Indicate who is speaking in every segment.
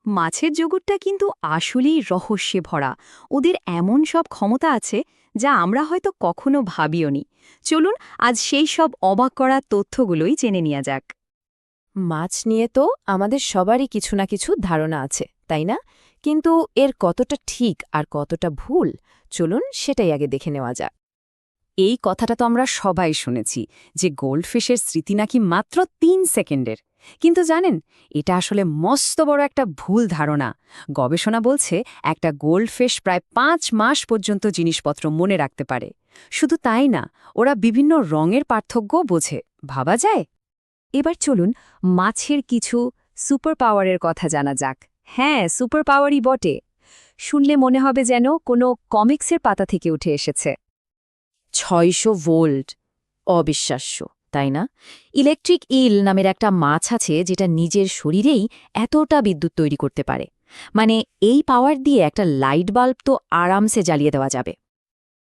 Speaker 1: মাছের জগৎটা কিন্তু আসলেই রহস্যে ভরা। ওদের এমন সব ক্ষমতা আছে যা আমরা হয়তো কখনো ভাবিওনি। চলুন আজ সেই সব অবাক করা তথ্যগুলোই জেনে নেওয়া যাক।
Speaker 2: মাছ নিয়ে তো আমাদের সবারই কিছু না কিছু ধারণা আছে, তাই না? কিন্তু এর কতটা ঠিক আর কতটা ভুল, চলুন সেটাই আগে দেখে নেওয়া যাক।
Speaker 1: এই কথাটা তো আমরা সবাই শুনেছি যে গোল্ডফিশের স্মৃতি নাকি মাত্র 3 সেকেন্ডের। কিন্তু জানেন, এটা আসলে মস্ত বড় একটা ভুল ধারণা। গবেষণা বলছে একটা গোল্ডফিশ প্রায় 5 মাস পর্যন্ত জিনিসপত্র মনে রাখতে পারে। শুধু তাই না, ওরা বিভিন্ন রঙের পার্থক্যও বোঝে। ভাবা যায়। এবার চলুন মাছের কিছু সুপার পাওয়ারের কথা জানা যাক। হ্যাঁ, সুপার পাওয়ারই বটে। শুনলে মনে হবে যেন কোনো কমিক্সের পাতা থেকে উঠে এসেছে।
Speaker 2: 600 ভোল্ট, অবিশ্বাস্য, তাই না? ইলেকট্রিক ইল নামের একটা মাছ আছে যেটা নিজের শরীরেই এতটা বিদ্যুৎ তৈরি করতে পারে। মানে এই পাওয়ার দিয়ে একটা লাইট বাল্ব তো আরামসে জ্বালিয়ে দেওয়া যাবে।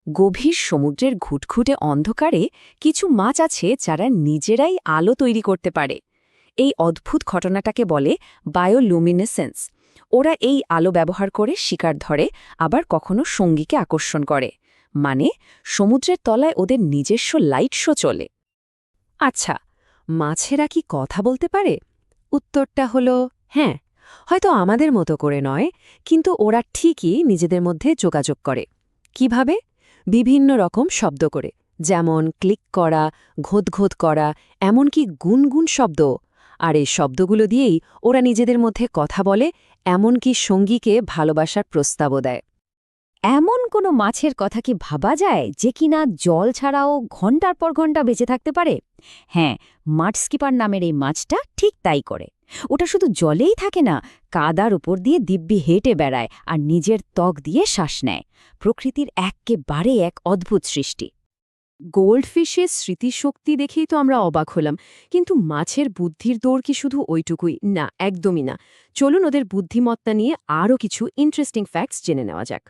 Speaker 2: গভীর সমুদ্রের ঘুটঘুটে অন্ধকারে কিছু মাছ আছে যারা নিজেরাই আলো তৈরি করতে পারে। এই অদ্ভুত ঘটনাটাকে বলে বায়োলুমিনেসেন্স। ওরা এই আলো ব্যবহার করে শিকার ধরে, আবার কখনো সঙ্গীকে আকর্ষণ করে। মানে সমুদ্রের তলায় ওদের নিজস্ব লাইট শো চলে।
Speaker 1: আচ্ছা, মাছেরা কি কথা বলতে পারে? উত্তরটা হলো হ্যাঁ। হয়তো আমাদের মতো করে নয়, কিন্তু ওরা ঠিকই নিজেদের মধ্যে যোগাযোগ করে। কিভাবে? বিভিন্ন রকম শব্দ করে, যেমন ক্লিক করা, ঘোঁত করা, এমনকি গুনগুন শব্দ। আর এই শব্দগুলো দিয়েই ওরা নিজেদের মধ্যে কথা বলে, এমনকি সঙ্গীকে ভালোবাসার প্রস্তাবও দেয়। এমন কোনো মাছের কথা কি ভাবা যায় যে কিনা জল ছাড়াও ঘন্টার পর ঘন্টা বেঁচে থাকতে পারে? হ্যাঁ, মাডস্কিপার নামের এই মাছটা ঠিক তাই করে। ওটা শুধু জলেই থাকে না, কাদার উপর দিয়ে দিব্যি হেঁটে বেড়ায় আর নিজের ত্বক দিয়ে শ্বাস নেয়। প্রকৃতির একেবারে এক অদ্ভুত সৃষ্টি। গোল্ডফিশের স্মৃতিশক্তি দেখেই তো আমরা অবাক হলাম, কিন্তু মাছের বুদ্ধির দৌড় কি শুধু ওইটুকুই? না, একদমই না। চলুন ওদের বুদ্ধিমত্তা নিয়ে আরও কিছু ইন্টারেস্টিং ফ্যাক্টস জেনে নেওয়া যাক।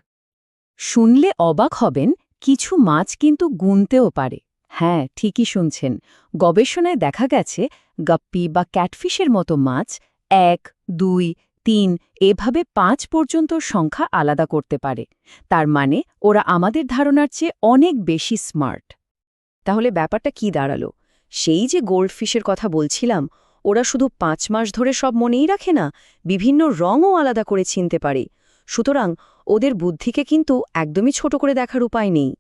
Speaker 1: শুনলে অবাক হবেন, কিছু মাছ কিন্তু গুনতেও পারে। হ্যাঁ, ঠিকই শুনছেন। গবেষণায় দেখা গেছে গাপ্পি বা ক্যাটফিশের মতো মাছ 1, 2, 3 এভাবে 5 পর্যন্ত সংখ্যা আলাদা করতে পারে। তার মানে ওরা আমাদের ধারণার চেয়ে অনেক বেশি স্মার্ট। তাহলে ব্যাপারটা কি দাঁড়ালো? সেই যে গোল্ডফিশের কথা বলছিলাম, ওরা শুধু 5 মাস ধরে সব মনেই রাখে না, বিভিন্ন রঙও আলাদা করে চিনতে পারে। সুতরাং ওদের বুদ্ধিকে কিন্তু একদমই ছোট করে দেখার উপায় নেই।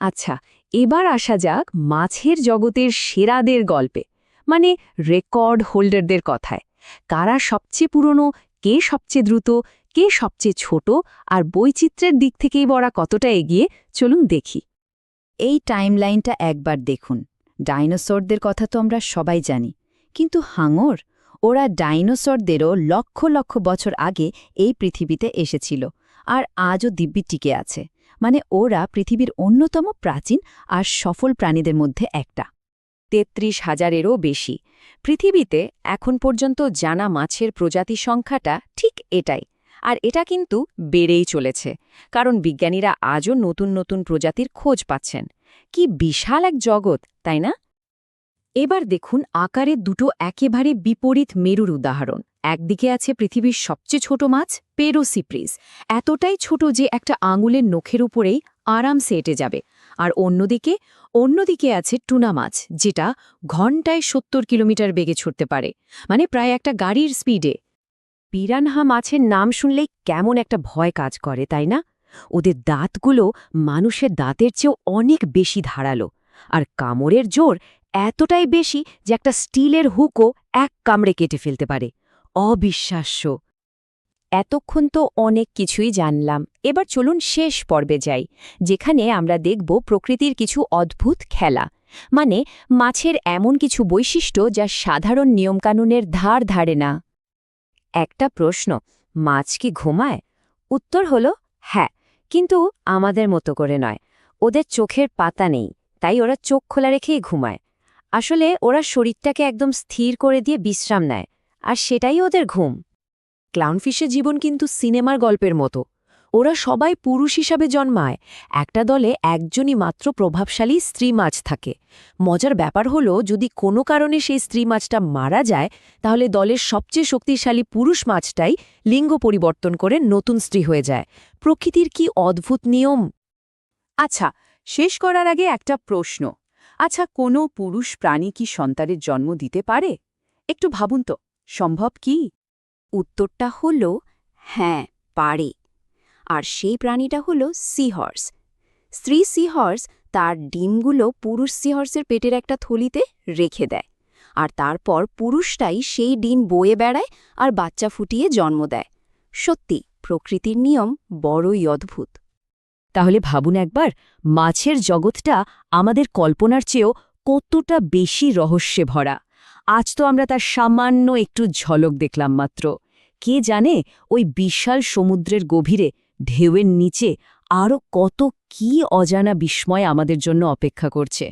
Speaker 1: আচ্ছা, এবার আসা যাক মাছের জগতের সেরাদের গল্পে, মানে রেকর্ড হোল্ডারদের কথায়। কারা সবচেয়ে পুরনো, কে সবচেয়ে দ্রুত, কে সবচেয়ে ছোট, আর বৈচিত্র্যের দিক থেকেই ওরা কতটা এগিয়ে, চলুন দেখি। এই টাইমলাইনটা একবার দেখুন। ডাইনোসরদের কথা তো আমরা সবাই জানি, কিন্তু হাঙর, ওরা ডাইনোসরদেরও লক্ষ লক্ষ বছর আগে এই পৃথিবীতে এসেছিল, আর আজও দিব্যি টিকে আছে। মানে ওরা পৃথিবীর অন্যতম প্রাচীন আর সফল প্রাণীদের মধ্যে একটা। 33,000-এরও বেশি। পৃথিবীতে এখন পর্যন্ত জানা মাছের প্রজাতি সংখ্যাটা ঠিক এটাই। আর এটা কিন্তু বেড়েই চলেছে, কারণ বিজ্ঞানীরা আজও নতুন নতুন প্রজাতির খোঁজ পাচ্ছেন। কি বিশাল এক জগৎ, তাই না? এবার দেখুন আকারে দুটো একেবারে বিপরীত মেরুর উদাহরণ। একদিকে আছে পৃথিবীর সবচেয়ে ছোট মাছ পেরোসিপ্রিস, এতটাই ছোট যে একটা আঙুলের নখের উপরেই আরামসে এঁটে যাবে। আর অন্যদিকে আছে টুনা মাছ, যেটা ঘণ্টায় 70 কিলোমিটার বেগে ছুটতে পারে, মানে প্রায় একটা গাড়ির স্পিডে। পিরানহা মাছের নাম শুনলেই কেমন একটা ভয় কাজ করে, তাই না? ওদের দাঁতগুলো মানুষের দাঁতের চেয়েও অনেক বেশি ধারালো, আর কামড়ের জোর এতটাই বেশি যে একটা স্টিলের হুকও এক কামড়ে কেটে ফেলতে পারে। অবিশ্বাস্য। এতক্ষণ তো অনেক কিছুই জানলাম, এবার চলুন শেষ পর্বে যাই, যেখানে আমরা দেখব প্রকৃতির কিছু অদ্ভুত খেলা। মানে মাছের এমন কিছু বৈশিষ্ট্য যা সাধারণ নিয়মকানুনের ধার ধারে না। একটা প্রশ্ন, মাছ কি ঘুমায়? উত্তর হলো হ্যাঁ, কিন্তু আমাদের মতো করে নয়। ওদের চোখের পাতা নেই, তাই ওরা চোখ খোলা রেখেই ঘুমায়। আসলে ওরা শরীরটাকে একদম স্থির করে দিয়ে বিশ্রাম নেয়, আর সেটাই ওদের ঘুম। ক্লাউনফিশের জীবন কিন্তু সিনেমার গল্পের মতো। ওরা সবাই পুরুষ হিসাবে জন্মায়, একটা দলে একজনই মাত্র প্রভাবশালী স্ত্রী মাছ থাকে। মজার ব্যাপার হলো, যদি কোনো কারণে সেই স্ত্রী মাছটা মারা যায়, তাহলে দলের সবচেয়ে শক্তিশালী পুরুষ মাছটাই লিঙ্গ পরিবর্তন করে নতুন স্ত্রী হয়ে যায়। প্রকৃতির কি অদ্ভুত নিয়ম!
Speaker 3: আচ্ছা, শেষ করার আগে একটা প্রশ্ন। আচ্ছা, কোনো পুরুষ প্রাণী কি সন্তানের জন্ম দিতে পারে? একটু ভাবুন তো, সম্ভব কি?
Speaker 2: উত্তরটা হল হ্যাঁ, পারে। আর সেই প্রাণীটা হল সিহর্স। স্ত্রী সিহর্স তার ডিমগুলো পুরুষ সিহর্সের পেটের একটা থলিতে রেখে দেয়, আর তারপর পুরুষটাই সেই ডিম বয়ে বেড়ায় আর বাচ্চা ফুটিয়ে জন্ম দেয়। সত্যি, প্রকৃতির নিয়ম বড়ই অদ্ভুত।
Speaker 1: তাহলে ভাবুন একবার, মাছের জগৎটা আমাদের কল্পনার চেয়েও কতটা বেশি রহস্যে ভরা। আজ তো আমরা তার সামান্য একটু ঝলক দেখলাম মাত্র। কে জানে ওই বিশাল সমুদ্রের গভীরে ঢেউয়ের নিচে আরও কত কি অজানা বিস্ময় আমাদের জন্য অপেক্ষা করছে।